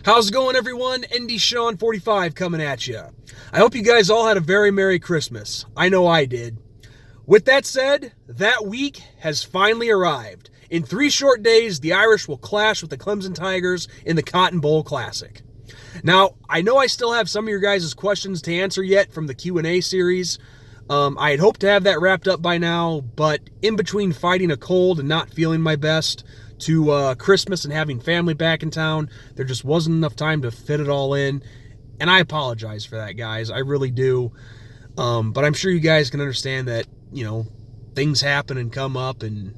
How's it going, everyone? ND Sean 45 coming at you. I hope you guys all had a very Merry Christmas. I know I did. With that said, that week has finally arrived. In 3 short days, the Irish will clash with the Clemson Tigers in the Cotton Bowl Classic. Now, I know I still have some of your guys' questions to answer yet from the Q&A series. I had hoped to have that wrapped up by now, but in between fighting a cold and not feeling my best to Christmas and having family back in town, there just wasn't enough time to fit it all in, and I apologize for that, guys. I really do. But I'm sure you guys can understand that, things happen and come up, and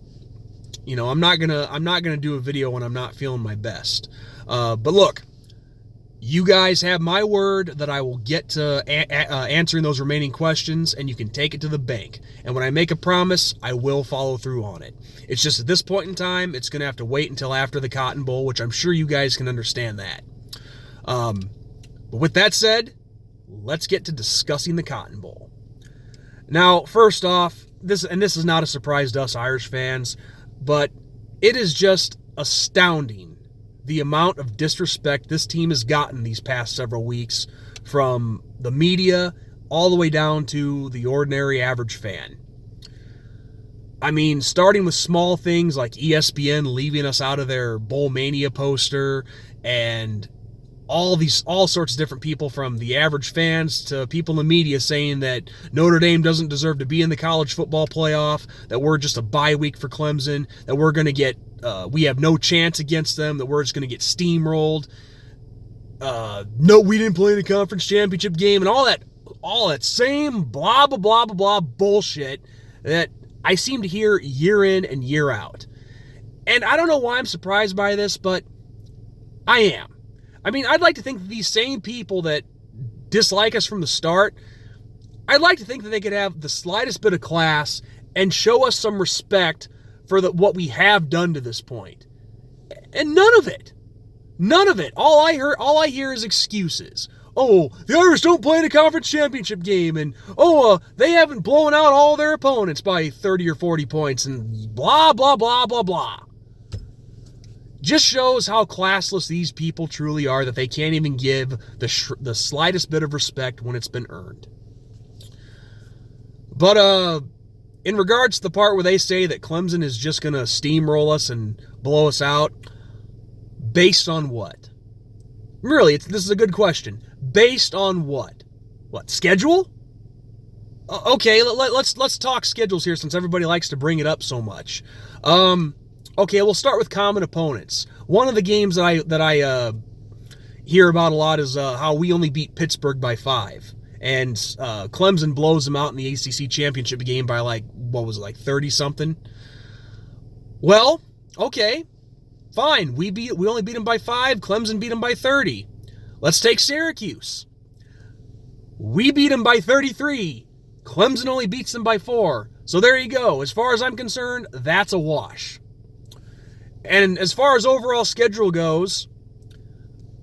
I'm not gonna do a video when I'm not feeling my best. But look, you guys have my word that I will get to answering those remaining questions, and you can take it to the bank. And when I make a promise, I will follow through on it. It's just at this point in time, it's going to have to wait until after the Cotton Bowl, which I'm sure you guys can understand that. But with that said, let's get to discussing the Cotton Bowl. Now, first off, this is not a surprise to us Irish fans, but it is just astounding the amount of disrespect this team has gotten these past several weeks from the media all the way down to the ordinary average fan. I mean, starting with small things like ESPN leaving us out of their Bowl Mania poster, and all sorts of different people, from the average fans to people in the media, saying that Notre Dame doesn't deserve to be in the college football playoff, that we're just a bye week for Clemson, that we're going to get we have no chance against them, that we're just going to get steamrolled. No, we didn't play in the conference championship game, and all that same blah, blah, blah, blah, blah bullshit that I seem to hear year in and year out. And I don't know why I'm surprised by this, but I am. I mean, I'd like to think that these same people that dislike us from the start, I'd like to think that they could have the slightest bit of class and show us some respect for what we have done to this point. And none of it. All I hear is excuses. Oh, the Irish don't play in a conference championship game, and they haven't blown out all their opponents by 30 or 40 points, and blah, blah, blah, blah, blah. Just shows how classless these people truly are, that they can't even give the slightest bit of respect when it's been earned. But in regards to the part where they say that Clemson is just going to steamroll us and blow us out, based on what? Really, this is a good question. Based on what? What, schedule? Okay, let's talk schedules here, since everybody likes to bring it up so much. Okay, we'll start with common opponents. One of the games that I hear about a lot is how we only beat Pittsburgh by 5. And Clemson blows them out in the ACC championship game by 30-something. Well, okay, fine. We only beat them by 5. Clemson beat them by 30. Let's take Syracuse. We beat them by 33. Clemson only beats them by 4. So there you go. As far as I'm concerned, that's a wash. And as far as overall schedule goes,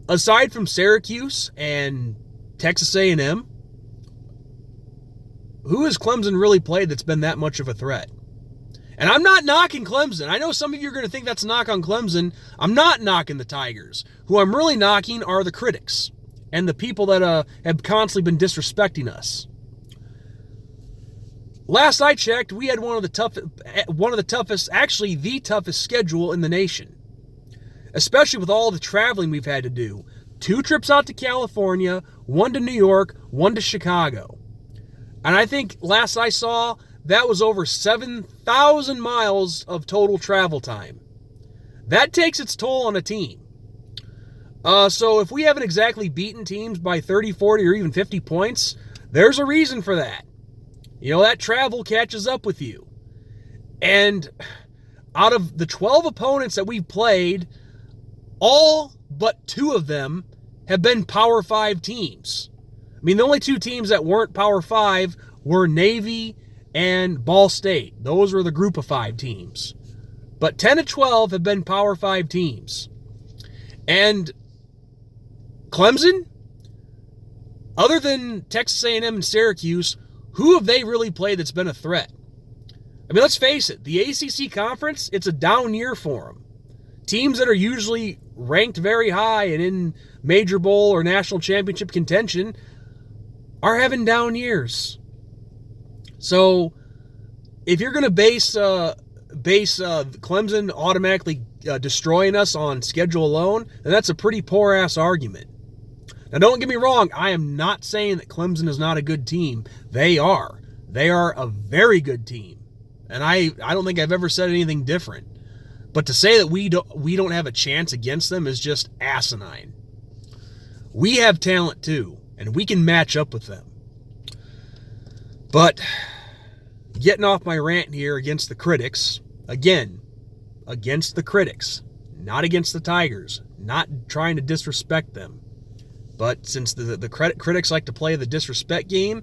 aside from Syracuse and Texas A&M, who has Clemson really played that's been that much of a threat? And I'm not knocking Clemson. I know some of you are going to think that's a knock on Clemson. I'm not knocking the Tigers. Who I'm really knocking are the critics and the people that have constantly been disrespecting us. Last I checked, we had one of the toughest, actually the toughest schedule in the nation. Especially with all the traveling we've had to do. 2 trips out to California, 1 to New York, 1 to Chicago. And I think last I saw, that was over 7,000 miles of total travel time. That takes its toll on a team. So if we haven't exactly beaten teams by 30, 40, or even 50 points, there's a reason for that. That travel catches up with you. And out of the 12 opponents that we've played, all but 2 of them have been Power 5 teams. I mean, the only 2 teams that weren't Power 5 were Navy and Ball State. Those were the group of 5 teams. But 10 of 12 have been Power 5 teams. And Clemson, other than Texas A&M and Syracuse, who have they really played that's been a threat? I mean, let's face it, the ACC conference, it's a down year for them. teams that are usually ranked very high and in major bowl or national championship contention are having down years. So if you're going to base Clemson automatically destroying us on schedule alone, then that's a pretty poor-ass argument. Now, don't get me wrong. I am not saying that Clemson is not a good team. They are. They are a very good team. And I don't think I've ever said anything different. But to say that we don't have a chance against them is just asinine. We have talent too, and we can match up with them. But getting off my rant here against the critics, again, against the critics, not against the Tigers, not trying to disrespect them. But since the critics like to play the disrespect game,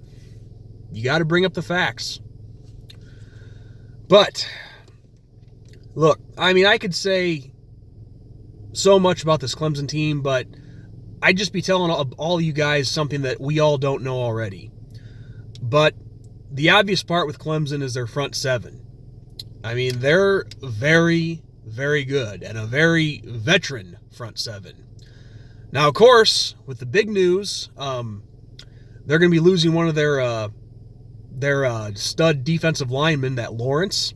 you got to bring up the facts. But, look, I mean, I could say so much about this Clemson team, but I'd just be telling all you guys something that we all don't know already. But the obvious part with Clemson is their front seven. I mean, they're very, very good, and a very veteran front seven. Now, of course, with the big news, they're going to be losing one of their stud defensive linemen, that Lawrence.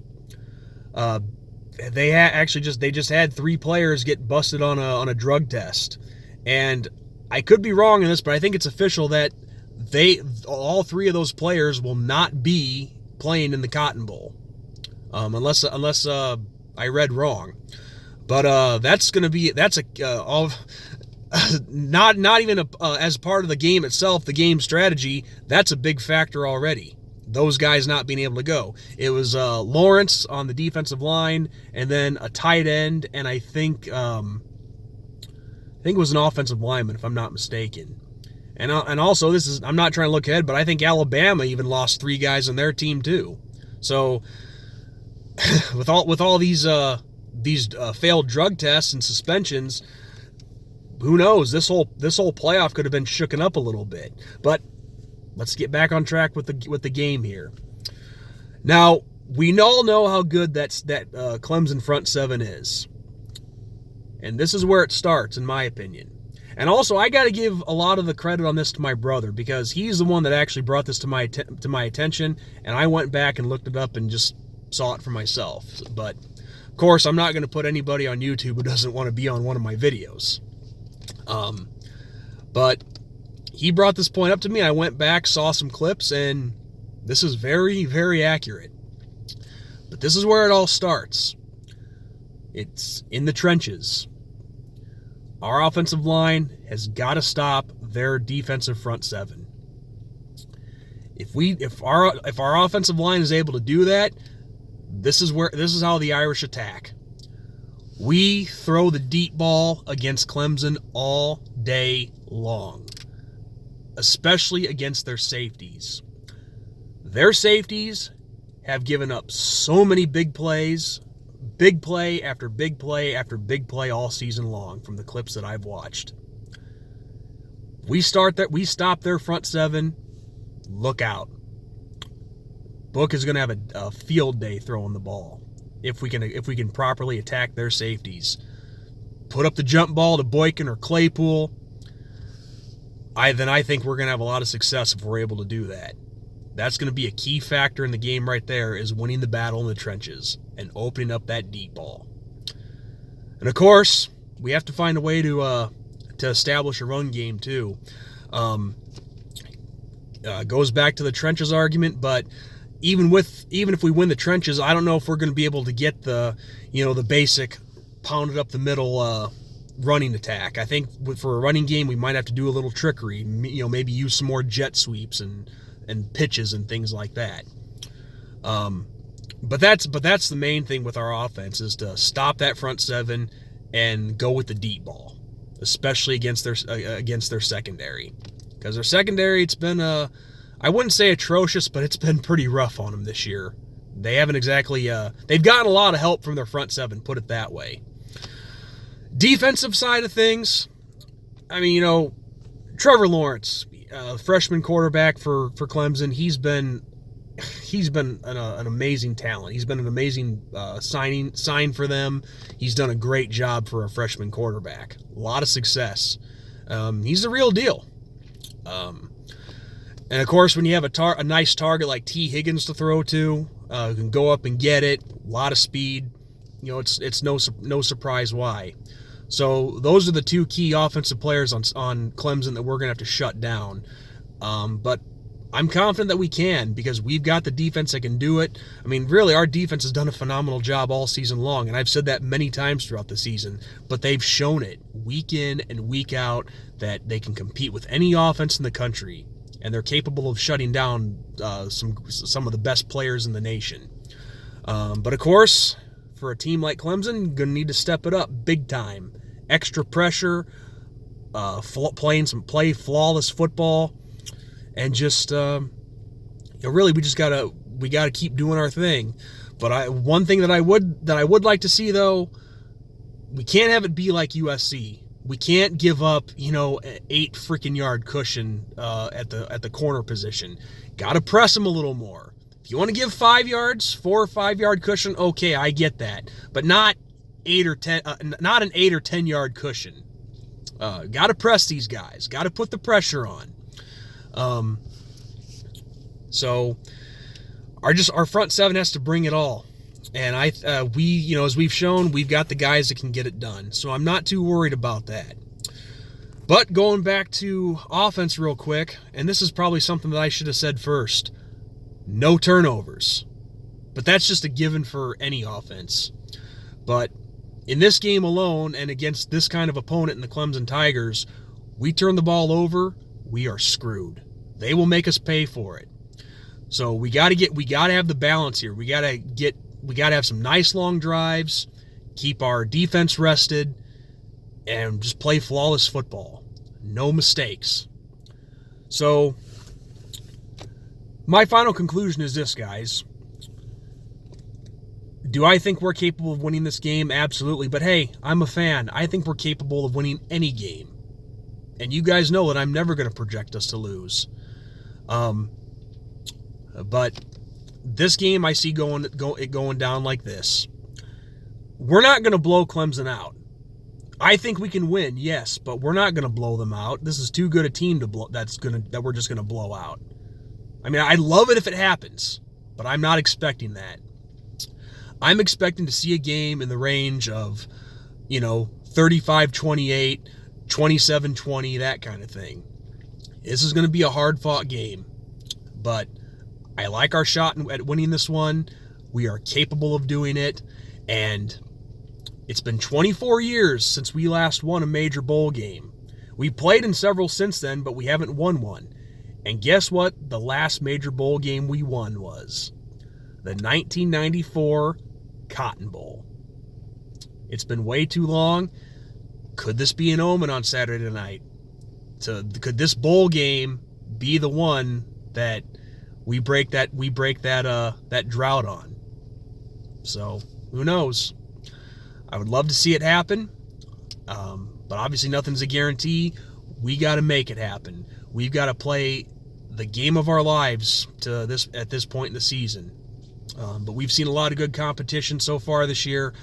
They just had 3 players get busted on a drug test, and I could be wrong in this, but I think it's official that all 3 of those players will not be playing in the Cotton Bowl, unless I read wrong. But that's not even as part of the game itself, the game strategy. That's a big factor already. Those guys not being able to go. It was Lawrence on the defensive line, and then a tight end, and I think it was an offensive lineman, if I'm not mistaken. And also, I'm not trying to look ahead, but I think Alabama even lost 3 guys on their team too. So with all these failed drug tests and suspensions, who knows? This whole playoff could have been shooken up a little bit. But let's get back on track with the game here. Now, we all know how good that Clemson front seven is. And this is where it starts, in my opinion. And also, I got to give a lot of the credit on this to my brother, because he's the one that actually brought this to my attention, and I went back and looked it up and just saw it for myself. But, of course, I'm not going to put anybody on YouTube who doesn't want to be on one of my videos. But he brought this point up to me. I went back, saw some clips, and this is very, very accurate. But this is where it all starts. It's in the trenches. Our offensive line has got to stop their defensive front seven. If our offensive line is able to do that, this is how the Irish attack. We throw the deep ball against Clemson all day long, especially against their safeties. Their safeties have given up so many big plays, big play after big play after big play all season long from the clips that I've watched. We stop their front seven, look out. Book is going to have a field day throwing the ball. If we can properly attack their safeties, put up the jump ball to Boykin or Claypool, then I think we're going to have a lot of success if we're able to do that. That's going to be a key factor in the game right there, is winning the battle in the trenches and opening up that deep ball. And of course, we have to find a way to establish a run game too. Goes back to the trenches argument, but even if we win the trenches, I don't know if we're going to be able to get the basic pounded up the middle running attack. I think for a running game, we might have to do a little trickery. Maybe use some more jet sweeps and pitches and things like that. But that's the main thing with our offense, is to stop that front seven and go with the deep ball, especially against their secondary, because their secondary, it's been I wouldn't say atrocious, but it's been pretty rough on them this year. They haven't exactly they've gotten a lot of help from their front seven, put it that way. Defensive side of things, I mean, Trevor Lawrence, freshman quarterback for Clemson, he's been he's been an amazing talent. He's been an amazing sign for them. He's done a great job for a freshman quarterback. A lot of success. He's the real deal. And of course, when you have a nice target like T. Higgins to throw to, who can go up and get it, a lot of speed, it's no surprise why. So those are the two key offensive players on Clemson that we're going to have to shut down. But I'm confident that we can, because we've got the defense that can do it. I mean, really, our defense has done a phenomenal job all season long, and I've said that many times throughout the season, but they've shown it week in and week out that they can compete with any offense in the country, and they're capable of shutting down some of the best players in the nation. But of course, for a team like Clemson, you're going to need to step it up big time. Extra pressure, play flawless football, and just really we gotta keep doing our thing. But one thing that I would like to see, though, we can't have it be like USC. We can't give up, an 8 freaking yard cushion at the corner position. Got to press them a little more. If you want to give 5 yards, 4 or 5 yard cushion, okay, I get that, but not 8 or 10, not an 8 or 10 yard cushion. Got to press these guys. Got to put the pressure on. So our front seven has to bring it all. And as we've shown, we've got the guys that can get it done. So I'm not too worried about that. But going back to offense real quick, and this is probably something that I should have said first. No turnovers. But that's just a given for any offense. But in this game alone, and against this kind of opponent in the Clemson Tigers, we turn the ball over, we are screwed. They will make us pay for it. So we got to have the balance here. We got to have some nice long drives, keep our defense rested, and just play flawless football. No mistakes. So my final conclusion is this, guys. Do I think we're capable of winning this game? Absolutely. But hey, I'm a fan. I think we're capable of winning any game. And you guys know that I'm never going to project us to lose. But this game I see going down like this. We're not going to blow Clemson out. I think we can win, yes, but we're not going to blow them out. This is too good a team that we're just going to blow out. I mean, I'd love it if it happens, but I'm not expecting that. I'm expecting to see a game in the range of, 35-28, 27-20, that kind of thing. This is going to be a hard-fought game, but I like our shot at winning this one. We are capable of doing it, and it's been 24 years since we last won a major bowl game. We played in several since then, but we haven't won one. And guess what? The last major bowl game we won was the 1994 Cotton Bowl. It's been way too long. Could this be an omen on Saturday night? Could this bowl game be the one that we break that drought on? So who knows? I would love to see it happen, but obviously nothing's a guarantee. We got to make it happen. We've got to play the game of our lives at this point in the season. But we've seen a lot of good competition so far this year.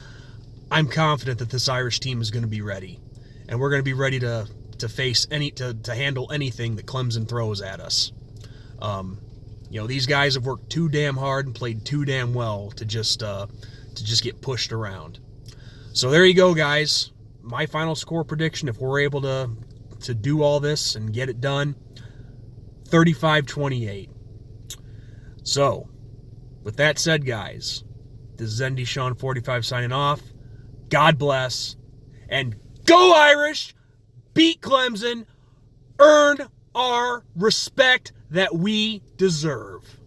I'm confident that this Irish team is going to be ready, and we're going to be ready to face to handle anything that Clemson throws at us. These guys have worked too damn hard and played too damn well to just get pushed around. So there you go, guys. My final score prediction, if we're able to do all this and get it done, 35-28. So, with that said, guys, this is ND Sean 45 signing off. God bless, and go Irish! Beat Clemson, earn our respect that we deserve.